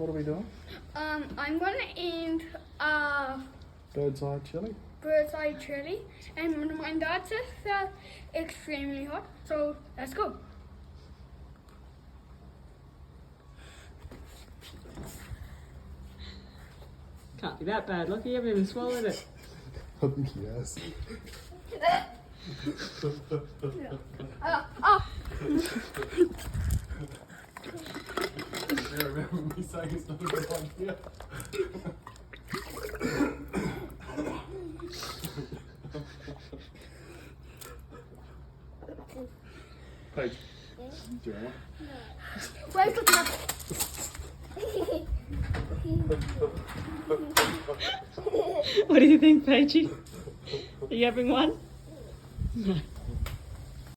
what are we doing? I'm gonna eat Bird's eye chili. bird's eye chili, and my dad says that extremely hot. So let's go. Can't be that bad. Look, you haven't even swallowed it. I think he has. I remember me saying it's not a good idea. Paige, do you want one? Where's the cup? What do you think, Paigey? Are you having one? No.